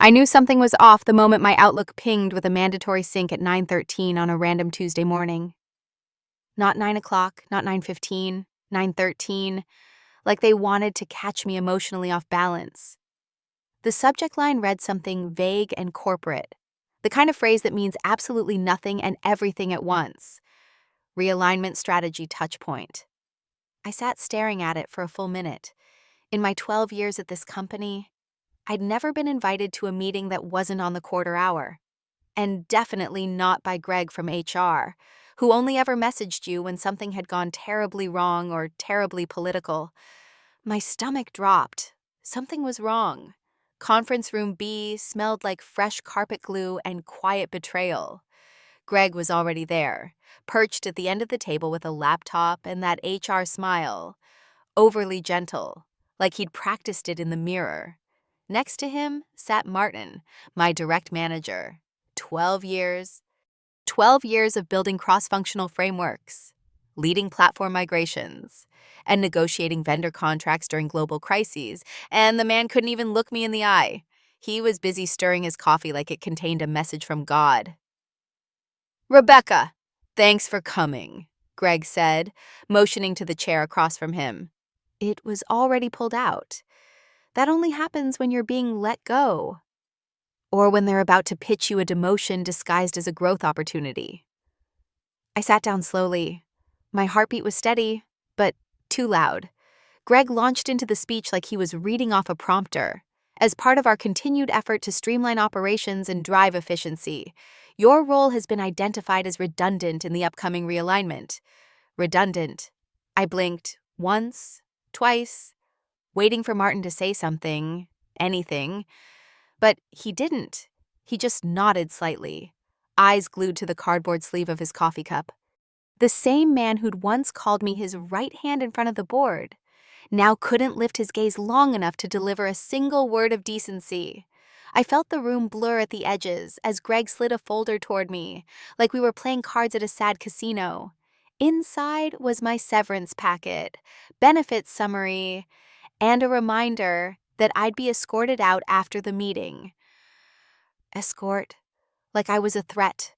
I knew something was off the moment my Outlook pinged with a mandatory sync at 9:13 on a random Tuesday morning. Not 9 o'clock, not 9:15, 9:13, like they wanted to catch me emotionally off balance. The subject line read something vague and corporate, the kind of phrase that means absolutely nothing and everything at once. Realignment strategy touchpoint. I sat staring at it for a full minute. In my 12 years at this company, I'd never been invited to a meeting that wasn't on the quarter hour. And definitely not by Greg from HR, who only ever messaged you when something had gone terribly wrong or terribly political. My stomach dropped. Something was wrong. Conference room B smelled like fresh carpet glue and quiet betrayal. Greg was already there, perched at the end of the table with a laptop and that HR smile, overly gentle, like he'd practiced it in the mirror. Next to him sat Martin, my direct manager. 12 years. 12 years of building cross-functional frameworks, leading platform migrations, and negotiating vendor contracts during global crises, and the man couldn't even look me in the eye. He was busy stirring his coffee like it contained a message from God. "Rebecca, thanks for coming," Greg said, motioning to the chair across from him. It was already pulled out. That only happens when you're being let go, or when they're about to pitch you a demotion disguised as a growth opportunity. I sat down slowly. My heartbeat was steady, but too loud. Greg launched into the speech like he was reading off a prompter. As part of our continued effort to streamline operations and drive efficiency, your role has been identified as redundant in the upcoming realignment. Redundant. I blinked once, twice, waiting for Martin to say something, anything. But he didn't. He just nodded slightly, eyes glued to the cardboard sleeve of his coffee cup. The same man who'd once called me his right hand in front of the board now couldn't lift his gaze long enough to deliver a single word of decency. I felt the room blur at the edges as Greg slid a folder toward me, like we were playing cards at a sad casino. Inside was my severance packet, benefits summary, and a reminder that I'd be escorted out after the meeting. Escort, like I was a threat,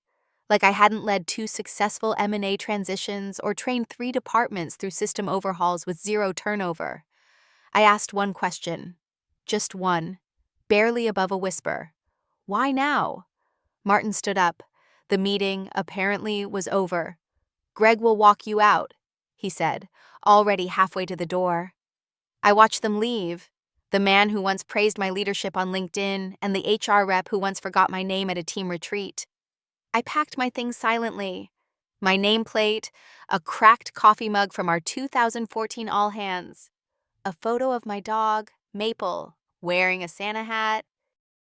like I hadn't led 2 successful M&A transitions or trained 3 departments through system overhauls with 0 turnover. I asked one question, just one, barely above a whisper. Why now? Martin stood up. The meeting, apparently, was over. "Greg will walk you out," he said, already halfway to the door. I watched them leave. The man who once praised my leadership on LinkedIn and the HR rep who once forgot my name at a team retreat. I packed my things silently. My nameplate, a cracked coffee mug from our 2014 All Hands, a photo of my dog, Maple, wearing a Santa hat.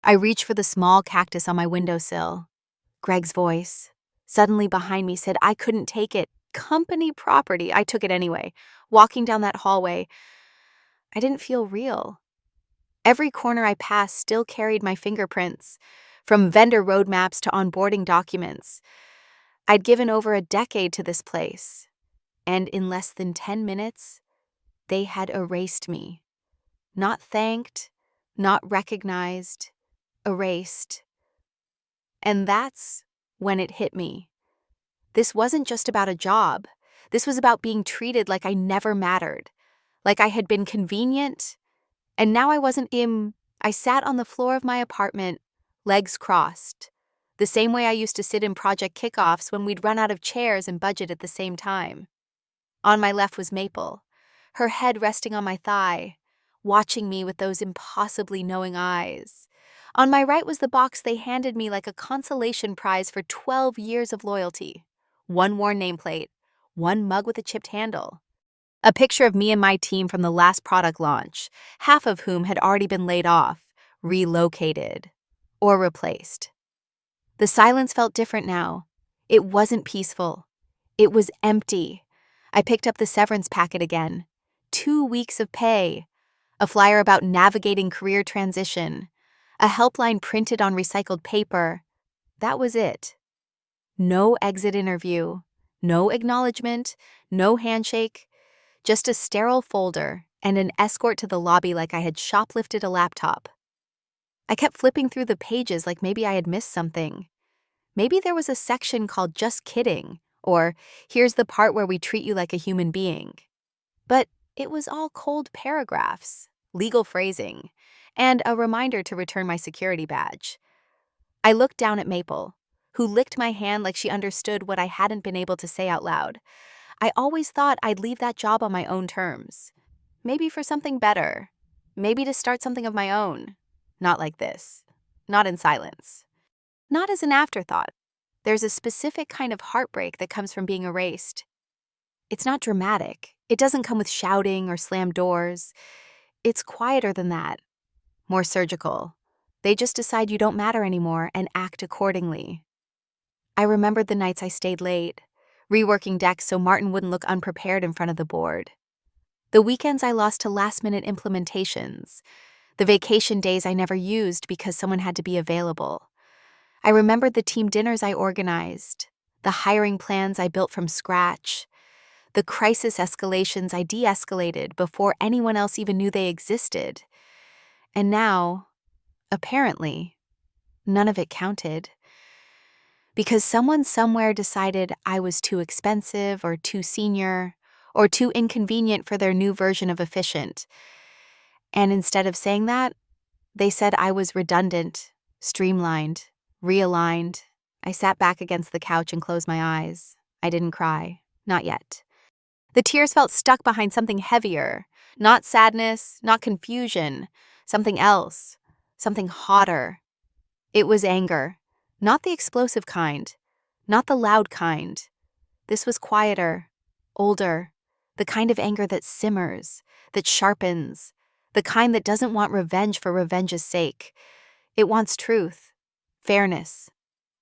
I reached for the small cactus on my windowsill. Greg's voice, suddenly behind me, said I couldn't take it. Company property. I took it anyway. Walking down that hallway, I didn't feel real. Every corner I passed still carried my fingerprints, from vendor roadmaps to onboarding documents. I'd given over a decade to this place, and in less than 10 minutes, they had erased me. Not thanked, not recognized, erased. And that's when it hit me. This wasn't just about a job. This was about being treated like I never mattered, like I had been convenient. And now I wasn't I sat on the floor of my apartment, legs crossed, the same way I used to sit in project kickoffs when we'd run out of chairs and budget at the same time. On my left was Maple, her head resting on my thigh, watching me with those impossibly knowing eyes. On my right was the box they handed me like a consolation prize for 12 years of loyalty. One worn nameplate, one mug with a chipped handle. A picture of me and my team from the last product launch, half of whom had already been laid off, relocated, or replaced. The silence felt different now. It wasn't peaceful. It was empty. I picked up the severance packet again. 2 weeks of pay, a flyer about navigating career transition, a helpline printed on recycled paper. That was it. No exit interview, no acknowledgement, no handshake, just a sterile folder and an escort to the lobby like I had shoplifted a laptop. I kept flipping through the pages like maybe I had missed something. Maybe there was a section called Just Kidding, or Here's the part where we treat you like a human being. But it was all cold paragraphs, legal phrasing, and a reminder to return my security badge. I looked down at Maple, who licked my hand like she understood what I hadn't been able to say out loud. I always thought I'd leave that job on my own terms. Maybe for something better. Maybe to start something of my own. Not like this. Not in silence. Not as an afterthought. There's a specific kind of heartbreak that comes from being erased. It's not dramatic. It doesn't come with shouting or slammed doors. It's quieter than that. More surgical. They just decide you don't matter anymore and act accordingly. I remembered the nights I stayed late, reworking decks so Martin wouldn't look unprepared in front of the board. The weekends I lost to last-minute implementations. The vacation days I never used because someone had to be available. I remembered the team dinners I organized, the hiring plans I built from scratch, the crisis escalations I de-escalated before anyone else even knew they existed. And now, apparently, none of it counted. Because someone somewhere decided I was too expensive or too senior or too inconvenient for their new version of efficient. And instead of saying that, they said I was redundant, streamlined, realigned. I sat back against the couch and closed my eyes. I didn't cry. Not yet. The tears felt stuck behind something heavier. Not sadness, not confusion. Something else. Something hotter. It was anger. Not the explosive kind. Not the loud kind. This was quieter, older. The kind of anger that simmers, that sharpens. The kind that doesn't want revenge for revenge's sake. It wants truth, fairness,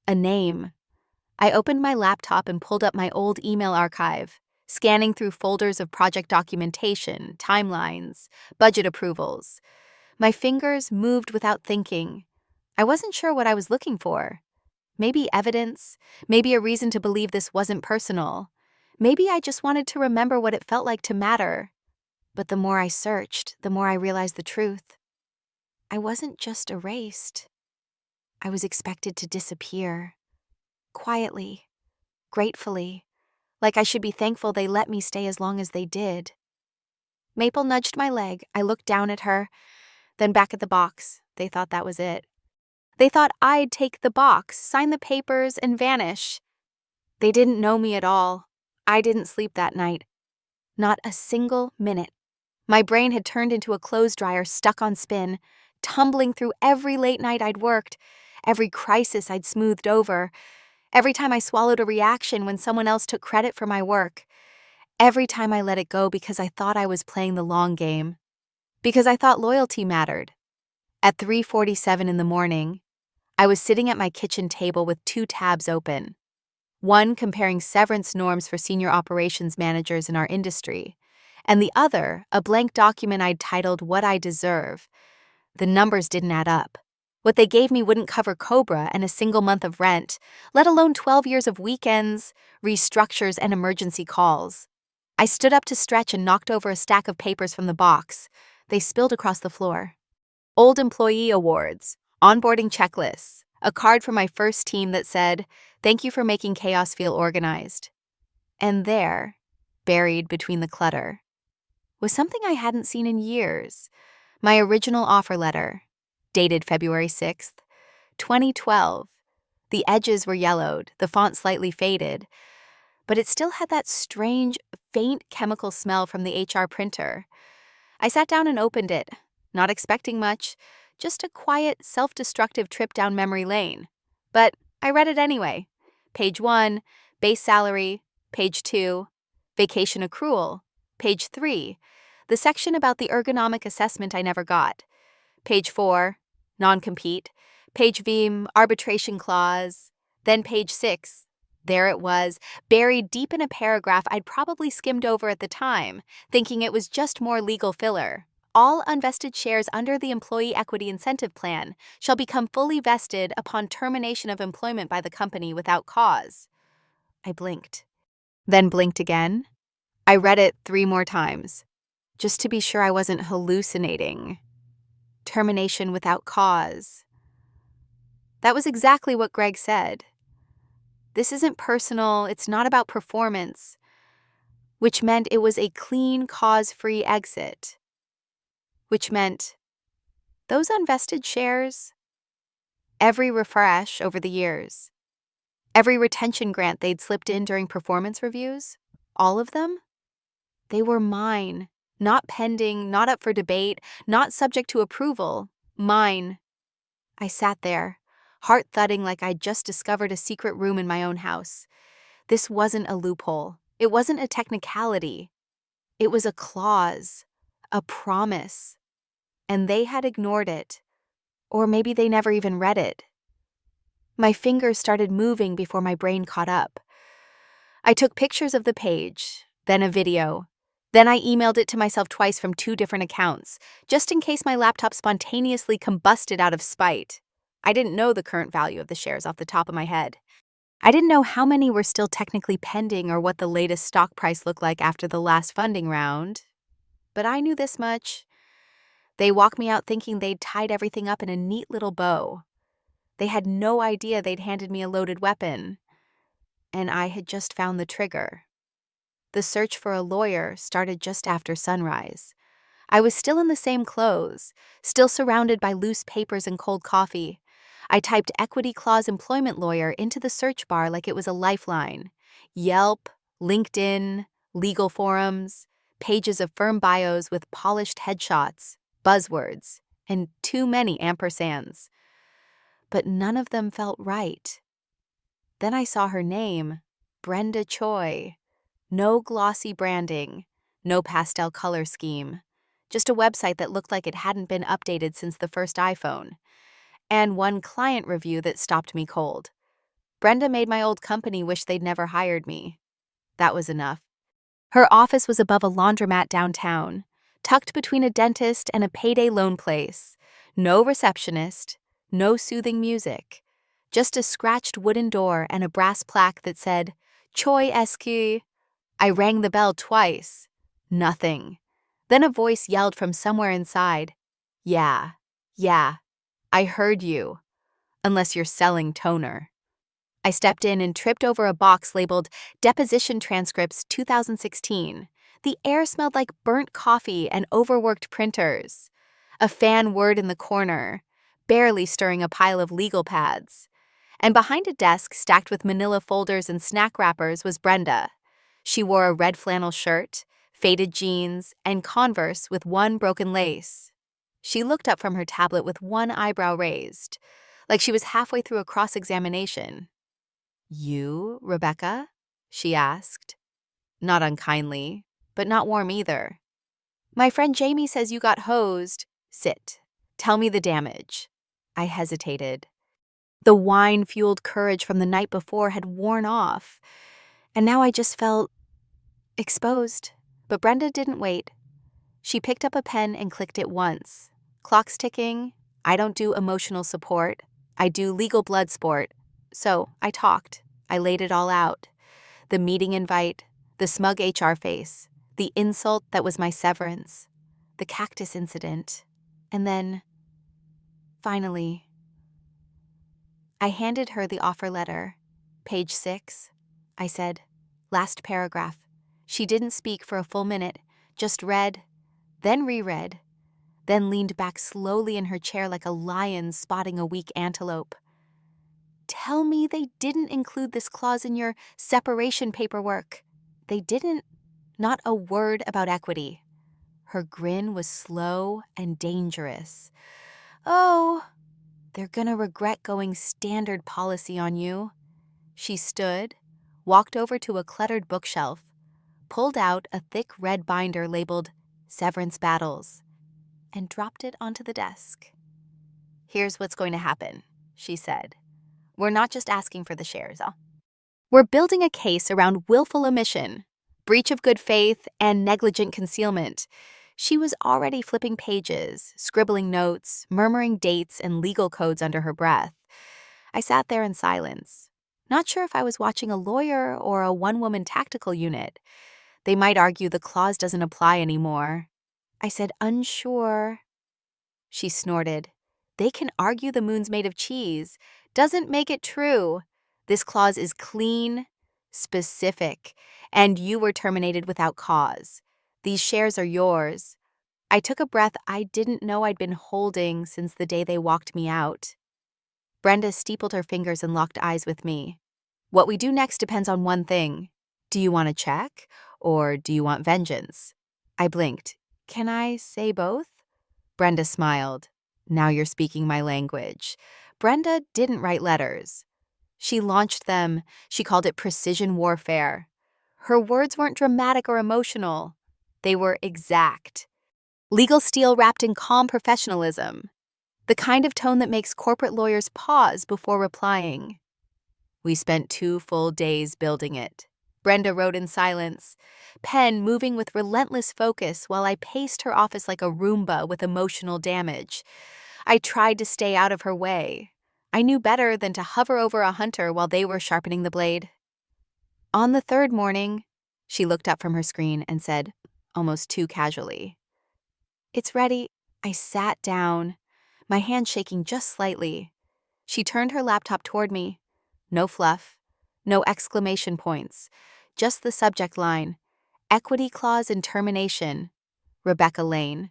a name. I opened my laptop and pulled up my old email archive, scanning through folders of project documentation, timelines, budget approvals. My fingers moved without thinking. I wasn't sure what I was looking for. Maybe evidence, maybe a reason to believe this wasn't personal. Maybe I just wanted to remember what it felt like to matter. But the more I searched, the more I realized the truth. I wasn't just erased. I was expected to disappear. Quietly, gratefully, like I should be thankful they let me stay as long as they did. Maple nudged my leg. I looked down at her, then back at the box. They thought that was it. They thought I'd take the box, sign the papers, and vanish. They didn't know me at all. I didn't sleep that night. Not a single minute. My brain had turned into a clothes dryer stuck on spin, tumbling through every late night I'd worked, every crisis I'd smoothed over, every time I swallowed a reaction when someone else took credit for my work, every time I let it go because I thought I was playing the long game, because I thought loyalty mattered. At 3:47 in the morning, I was sitting at my kitchen table with 2 tabs open. One comparing severance norms for senior operations managers in our industry, and the other a blank document I'd titled What I Deserve. The numbers didn't add up. What they gave me wouldn't cover Cobra and a single month of rent, let alone 12 years of weekends, restructures, and emergency calls. I stood up to stretch and knocked over a stack of papers from the box. They spilled across the floor. Old employee awards, onboarding checklists, a card from my first team that said, "Thank you for making chaos feel organized." And there, buried between the clutter, was something I hadn't seen in years. My original offer letter, dated February 6th, 2012. The edges were yellowed, the font slightly faded, but it still had that strange, faint chemical smell from the HR printer. I sat down and opened it, not expecting much, just a quiet, self-destructive trip down memory lane. But I read it anyway. Page 1, base salary. Page 2, vacation accrual. Page 3, the section about the ergonomic assessment I never got. Page 4, non-compete. Page V, arbitration clause. Then page 6. There it was, buried deep in a paragraph I'd probably skimmed over at the time, thinking it was just more legal filler. All unvested shares under the Employee Equity Incentive Plan shall become fully vested upon termination of employment by the company without cause. I blinked. Then blinked again. I read it 3 more times, just to be sure I wasn't hallucinating. termination without cause. That was exactly what Greg said. This isn't personal, it's not about performance, which meant it was a clean, cause-free exit. Which meant those unvested shares, every refresh over the years, every retention grant they'd slipped in during performance reviews, all of them, they were mine, not pending, not up for debate, not subject to approval, mine. I sat there, heart thudding like I'd just discovered a secret room in my own house. This wasn't a loophole. It wasn't a technicality. It was a clause, a promise. And they had ignored it. Or maybe they never even read it. My fingers started moving before my brain caught up. I took pictures of the page, then a video. Then I emailed it to myself twice from 2 different accounts, just in case my laptop spontaneously combusted out of spite. I didn't know the current value of the shares off the top of my head. I didn't know how many were still technically pending or what the latest stock price looked like after the last funding round. But I knew this much. They walked me out thinking they'd tied everything up in a neat little bow. They had no idea they'd handed me a loaded weapon. And I had just found the trigger. The search for a lawyer started just after sunrise. I was still in the same clothes, still surrounded by loose papers and cold coffee. I typed equity clause employment lawyer into the search bar like it was a lifeline. Yelp, LinkedIn, legal forums, pages of firm bios with polished headshots, buzzwords, and too many ampersands. But none of them felt right. Then I saw her name, Brenda Choi. No glossy branding, no pastel color scheme, just a website that looked like it hadn't been updated since the first iPhone, and one client review that stopped me cold. Brenda made my old company wish they'd never hired me. That was enough. Her office was above a laundromat downtown, tucked between a dentist and a payday loan place. No receptionist, no soothing music, just a scratched wooden door and a brass plaque that said, Choi Esque. I rang the bell twice. Nothing. Then a voice yelled from somewhere inside. Yeah, I heard you. Unless you're selling toner. I stepped in and tripped over a box labeled Deposition Transcripts 2016. The air smelled like burnt coffee and overworked printers. A fan whirred in the corner, barely stirring a pile of legal pads. And behind a desk stacked with manila folders and snack wrappers was Brenda. She wore a red flannel shirt, faded jeans, and Converse with one broken lace. She looked up from her tablet with one eyebrow raised, like she was halfway through a cross-examination. You, Rebecca? She asked. Not unkindly, but not warm either. My friend Jamie says you got hosed. Sit. Tell me the damage. I hesitated. The wine-fueled courage from the night before had worn off, and now I just felt exposed. But Brenda didn't wait. She picked up a pen and clicked it once. Clock's ticking. I don't do emotional support. I do legal blood sport. So I talked. I laid it all out. The meeting invite, the smug HR face, the insult that was my severance, the cactus incident, and then, finally, I handed her the offer letter. Page 6. I said, last paragraph. She didn't speak for a full minute, just read, then reread, then leaned back slowly in her chair like a lion spotting a weak antelope. Tell me they didn't include this clause in your separation paperwork. They didn't. Not a word about equity. Her grin was slow and dangerous. Oh, they're gonna regret going standard policy on you. She stood, walked over to a cluttered bookshelf, pulled out a thick red binder labeled Severance Battles, and dropped it onto the desk. Here's what's going to happen, she said. We're not just asking for the shares. We're building a case around willful omission, breach of good faith, and negligent concealment. She was already flipping pages, scribbling notes, murmuring dates and legal codes under her breath. I sat there in silence, not sure if I was watching a lawyer or a one-woman tactical unit. They might argue the clause doesn't apply anymore. I said, unsure. She snorted. They can argue the moon's made of cheese. Doesn't make it true. This clause is clean, specific, and you were terminated without cause. These shares are yours. I took a breath I didn't know I'd been holding since the day they walked me out. Brenda steepled her fingers and locked eyes with me. What we do next depends on one thing. Do you want a check, or do you want vengeance? I blinked. Can I say both? Brenda smiled. Now you're speaking my language. Brenda didn't write letters. She launched them. She called it precision warfare. Her words weren't dramatic or emotional. They were exact. Legal steel wrapped in calm professionalism. The kind of tone that makes corporate lawyers pause before replying. We spent 2 full days building it. Brenda wrote in silence, pen moving with relentless focus while I paced her office like a Roomba with emotional damage. I tried to stay out of her way. I knew better than to hover over a hunter while they were sharpening the blade. On the 3rd morning, she looked up from her screen and said, almost too casually, "It's ready." I sat down, my hand shaking just slightly. She turned her laptop toward me. No fluff, no exclamation points, just the subject line, equity clause and termination, Rebecca Lane.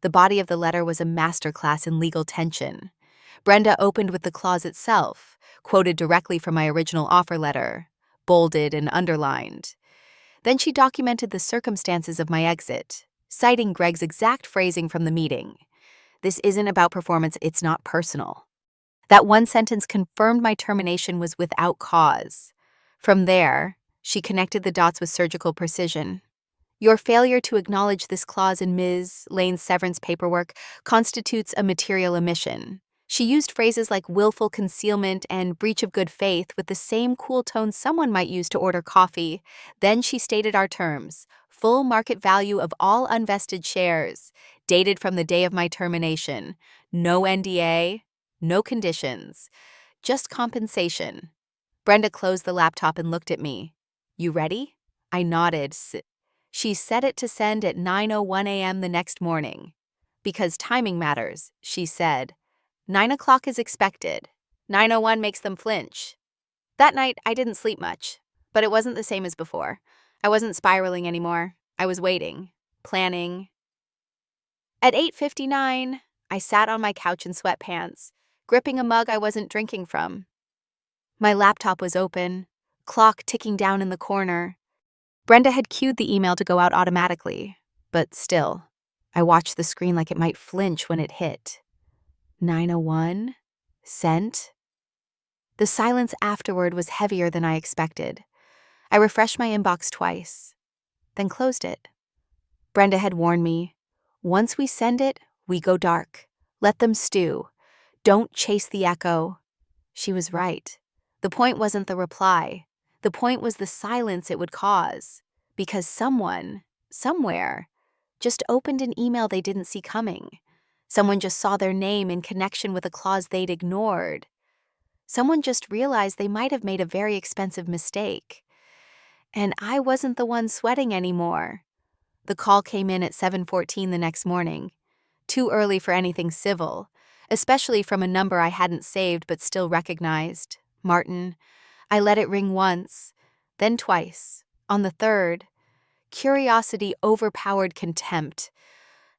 The body of the letter was a masterclass in legal tension. Brenda opened with the clause itself, quoted directly from my original offer letter, bolded and underlined. Then she documented the circumstances of my exit, citing Greg's exact phrasing from the meeting. This isn't about performance, it's not personal. That one sentence confirmed my termination was without cause. From there, she connected the dots with surgical precision. Your failure to acknowledge this clause in Ms. Lane's severance paperwork constitutes a material omission. She used phrases like willful concealment and breach of good faith with the same cool tone someone might use to order coffee. Then she stated our terms: full market value of all unvested shares, dated from the day of my termination. No NDA, no conditions, just compensation. Brenda closed the laptop and looked at me. You ready? I nodded. She set it to send at 9:01 a.m. the next morning. Because timing matters, she said. 9 o'clock is expected. 9:01 makes them flinch. That night, I didn't sleep much, but it wasn't the same as before. I wasn't spiraling anymore. I was waiting, planning. At 8:59, I sat on my couch in sweatpants, gripping a mug I wasn't drinking from. My laptop was open, clock ticking down in the corner. Brenda had cued the email to go out automatically, but still, I watched the screen like it might flinch when it hit. 9:01? Sent? The silence afterward was heavier than I expected. I refreshed my inbox twice, then closed it. Brenda had warned me, once we send it, we go dark. Let them stew. Don't chase the echo. She was right. The point wasn't the reply. The point was the silence it would cause, because someone, somewhere, just opened an email they didn't see coming. Someone just saw their name in connection with a clause they'd ignored. Someone just realized they might have made a very expensive mistake. And I wasn't the one sweating anymore. The call came in at 7:14 the next morning. Too early for anything civil, especially from a number I hadn't saved but still recognized. Martin. I let it ring once, then twice. On the 3rd, curiosity overpowered contempt.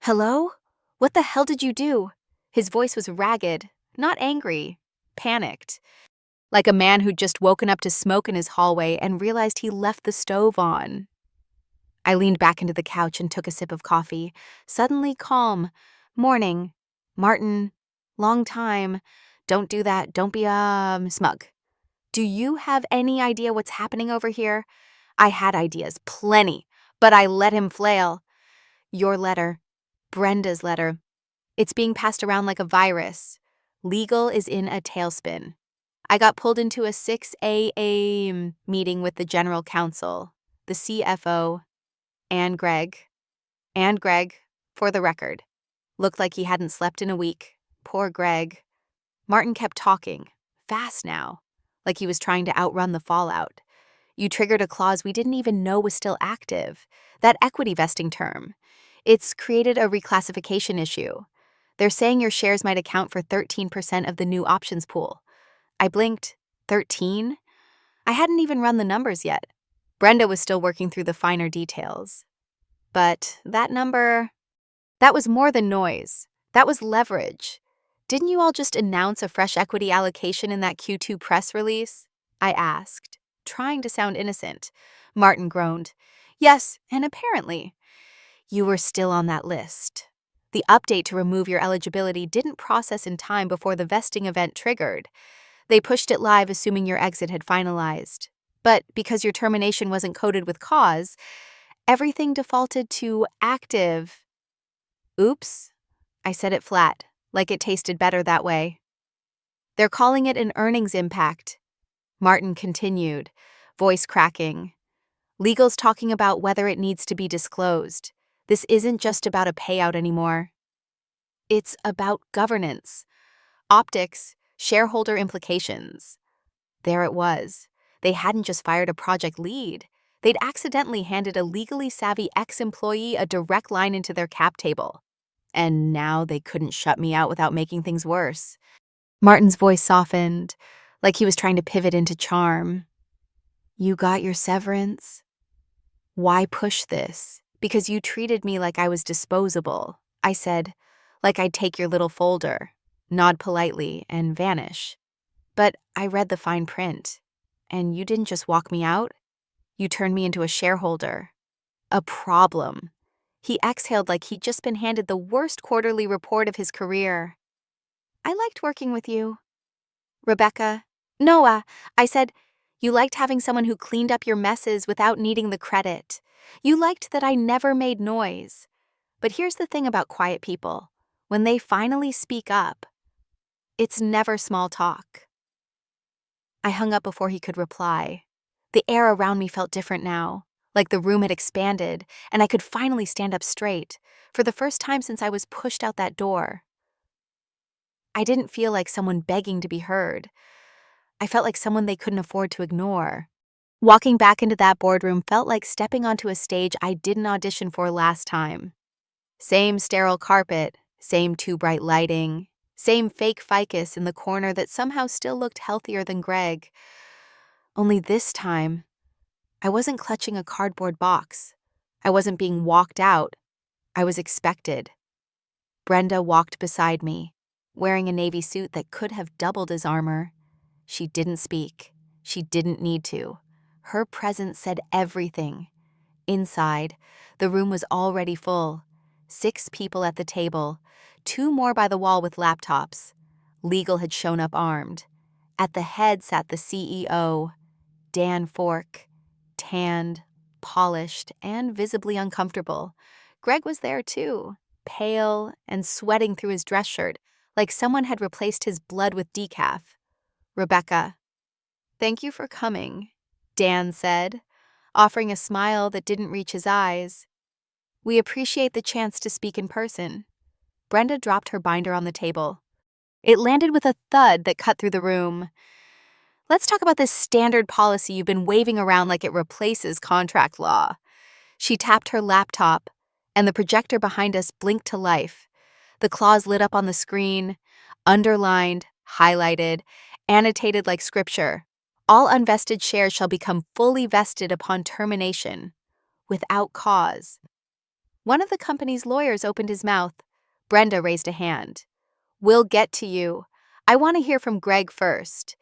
Hello? What the hell did you do? His voice was ragged, not angry, panicked. Like a man who'd just woken up to smoke in his hallway and realized he left the stove on. I leaned back into the couch and took a sip of coffee, suddenly calm. Morning. Martin. Long time. Don't do that. Don't be, smug. Do you have any idea what's happening over here? I had ideas, plenty, but I let him flail. Your letter. Brenda's letter. It's being passed around like a virus. Legal is in a tailspin. I got pulled into a 6 a.m. meeting with the general counsel, the CFO, and Greg. And Greg, for the record. Looked like he hadn't slept in a week. Poor Greg. Martin kept talking, fast now, like he was trying to outrun the fallout. You triggered a clause we didn't even know was still active, that equity vesting term. It's created a reclassification issue. They're saying your shares might account for 13% of the new options pool. I blinked. 13? I hadn't even run the numbers yet. Brenda was still working through the finer details. But that number, that was more than noise. That was leverage. Didn't you all just announce a fresh equity allocation in that Q2 press release? I asked, trying to sound innocent. Martin groaned. Yes, and apparently. You were still on that list. The update to remove your eligibility didn't process in time before the vesting event triggered. They pushed it live assuming your exit had finalized. But because your termination wasn't coded with cause, everything defaulted to active. Oops. I said it flat, like it tasted better that way. They're calling it an earnings impact. Martin continued, voice cracking. Legal's talking about whether it needs to be disclosed. This isn't just about a payout anymore. It's about governance, optics, shareholder implications. There it was. They hadn't just fired a project lead. They'd accidentally handed a legally savvy ex-employee a direct line into their cap table. And now they couldn't shut me out without making things worse. Martin's voice softened, like he was trying to pivot into charm. You got your severance? Why push this? Because you treated me like I was disposable. I said, like I'd take your little folder, nod politely, and vanish. But I read the fine print. And you didn't just walk me out. You turned me into a shareholder. A problem. He exhaled like he'd just been handed the worst quarterly report of his career. I liked working with you. Rebecca. Noah, I said, you liked having someone who cleaned up your messes without needing the credit. You liked that I never made noise. But here's the thing about quiet people. When they finally speak up, it's never small talk. I hung up before he could reply. The air around me felt different now, like the room had expanded, and I could finally stand up straight, for the first time since I was pushed out that door. I didn't feel like someone begging to be heard. I felt like someone they couldn't afford to ignore. Walking back into that boardroom felt like stepping onto a stage I didn't audition for last time. Same sterile carpet, same too bright lighting, same fake ficus in the corner that somehow still looked healthier than Greg. Only this time, I wasn't clutching a cardboard box. I wasn't being walked out. I was expected. Brenda walked beside me, wearing a navy suit that could have doubled as armor. She didn't speak. She didn't need to. Her presence said everything. Inside, the room was already full. 6 people at the table, 2 more by the wall with laptops. Legal had shown up armed. At the head sat the CEO, Dan Fork, tanned, polished, and visibly uncomfortable. Greg was there too, pale and sweating through his dress shirt, like someone had replaced his blood with decaf. Rebecca. Thank you for coming, Dan said, offering a smile that didn't reach his eyes. We appreciate the chance to speak in person. Brenda dropped her binder on the table. It landed with a thud that cut through the room. Let's talk about this standard policy you've been waving around like it replaces contract law. She tapped her laptop, and the projector behind us blinked to life. The clause lit up on the screen, underlined, highlighted, annotated like scripture. All unvested shares shall become fully vested upon termination, without cause. One of the company's lawyers opened his mouth. Brenda raised a hand. We'll get to you. I want to hear from Greg first.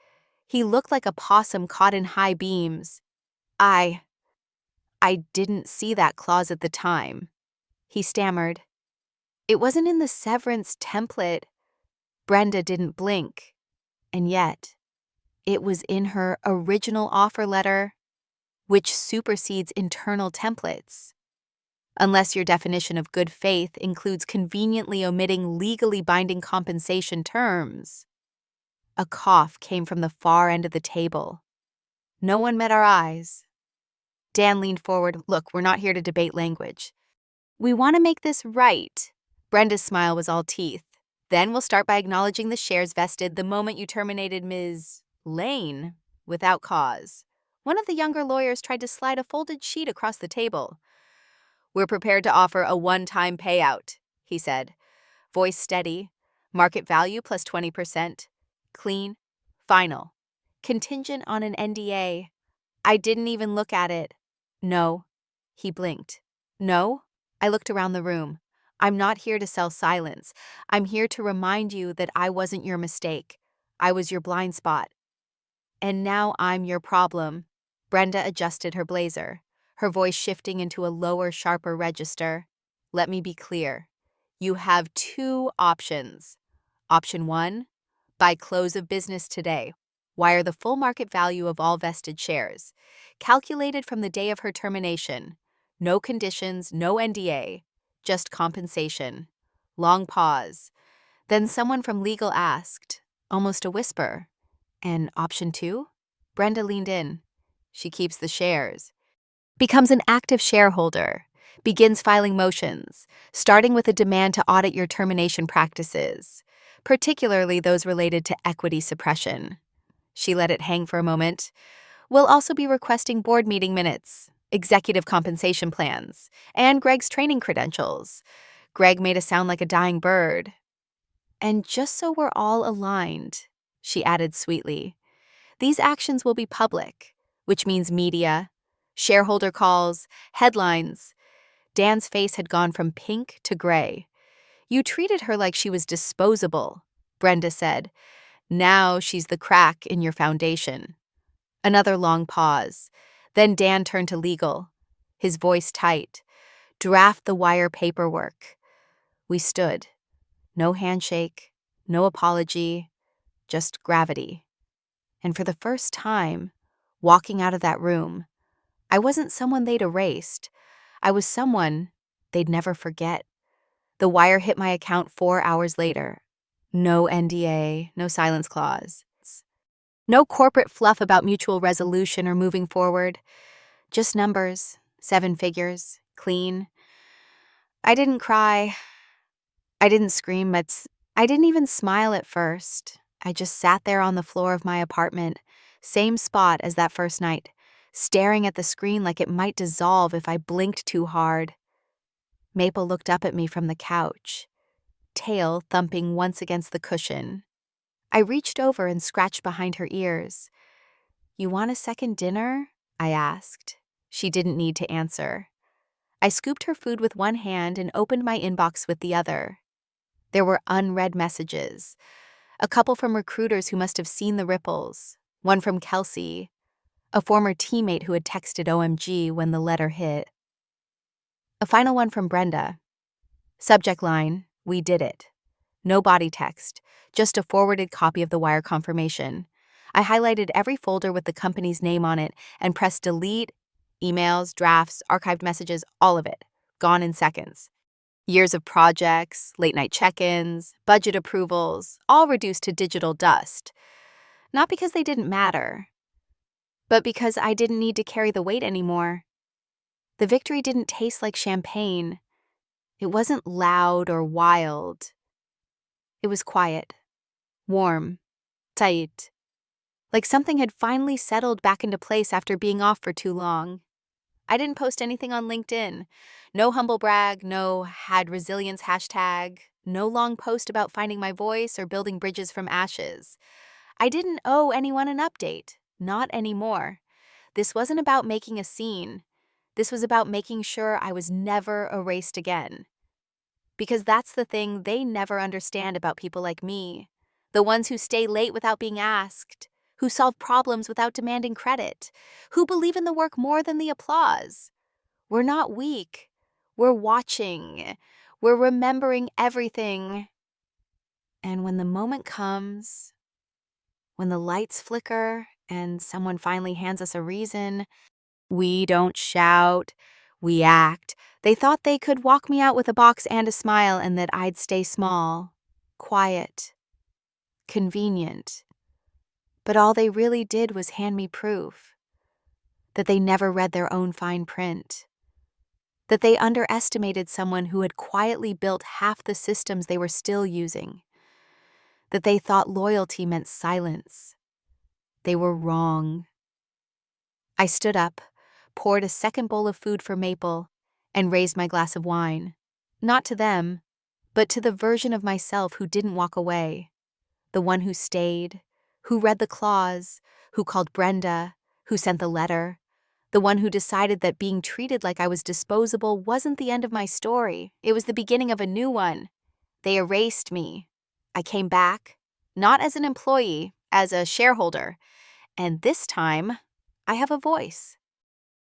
He looked like a possum caught in high beams. I didn't see that clause at the time. He stammered. It wasn't in the severance template. Brenda didn't blink. And yet, it was in her original offer letter, which supersedes internal templates. Unless your definition of good faith includes conveniently omitting legally binding compensation terms. A cough came from the far end of the table. No one met our eyes. Dan leaned forward. Look, we're not here to debate language. We want to make this right. Brenda's smile was all teeth. Then we'll start by acknowledging the shares vested the moment you terminated Ms. Lane without cause. One of the younger lawyers tried to slide a folded sheet across the table. We're prepared to offer a one-time payout, he said, Voice steady. Market value plus 20%. Clean. Final. Contingent on an NDA. I didn't even look at it. No. He blinked. No? I looked around the room. I'm not here to sell silence. I'm here to remind you that I wasn't your mistake. I was your blind spot. And now I'm your problem. Brenda adjusted her blazer, her voice shifting into a lower, sharper register. Let me be clear. You have two options. Option 1, by close of business today. Wire the full market value of all vested shares, calculated from the day of her termination. No conditions, no NDA, just compensation. Long pause. Then someone from legal asked, almost a whisper, and option 2? Brenda leaned in. She keeps the shares. Becomes an active shareholder. Begins filing motions, starting with a demand to audit your termination practices, particularly those related to equity suppression. She let it hang for a moment. We'll also be requesting board meeting minutes, executive compensation plans, and Greg's training credentials. Greg made us sound like a dying bird. And just so we're all aligned, she added sweetly, these actions will be public, which means media, shareholder calls, headlines. Dan's face had gone from pink to gray. You treated her like she was disposable, Brenda said. Now she's the crack in your foundation. Another long pause. Then Dan turned to legal, his voice tight. Draft the wire paperwork. We stood. No handshake, no apology, just gravity. And for the first time, walking out of that room, I wasn't someone they'd erased. I was someone they'd never forget. The wire hit my account 4 hours later. No NDA, no silence clause. No corporate fluff about mutual resolution or moving forward. Just numbers, 7 figures, clean. I didn't cry. I didn't scream. I didn't even smile at first. I just sat there on the floor of my apartment, same spot as that first night, staring at the screen like it might dissolve if I blinked too hard. Maple looked up at me from the couch, tail thumping once against the cushion. I reached over and scratched behind her ears. You want a second dinner? I asked. She didn't need to answer. I scooped her food with one hand and opened my inbox with the other. There were unread messages. A couple from recruiters who must have seen the ripples. One from Kelsey, a former teammate who had texted OMG when the letter hit. A final one from Brenda. Subject line, we did it. No body text, just a forwarded copy of the wire confirmation. I highlighted every folder with the company's name on it and pressed delete, emails, drafts, archived messages, all of it. Gone in seconds. Years of projects, late-night check-ins, budget approvals, all reduced to digital dust. Not because they didn't matter, but because I didn't need to carry the weight anymore. The victory didn't taste like champagne. It wasn't loud or wild. It was quiet, warm, tight, like something had finally settled back into place after being off for too long. I didn't post anything on LinkedIn. No humble brag, no had resilience hashtag, no long post about finding my voice or building bridges from ashes. I didn't owe anyone an update, not anymore. This wasn't about making a scene. This was about making sure I was never erased again. Because that's the thing they never understand about people like me. The ones who stay late without being asked, who solve problems without demanding credit, who believe in the work more than the applause. We're not weak. We're watching. We're remembering everything. And when the moment comes, when the lights flicker and someone finally hands us a reason, we don't shout, we act. They thought they could walk me out with a box and a smile and that I'd stay small, quiet, convenient. But all they really did was hand me proof that they never read their own fine print, that they underestimated someone who had quietly built half the systems they were still using, that they thought loyalty meant silence. They were wrong. I stood up, poured a second bowl of food for Maple, and raised my glass of wine. Not to them, but to the version of myself who didn't walk away, the one who stayed, who read the clause, who called Brenda, who sent the letter, the one who decided that being treated like I was disposable wasn't the end of my story. It was the beginning of a new one. They erased me. I came back, not as an employee, as a shareholder, and this time I have a voice.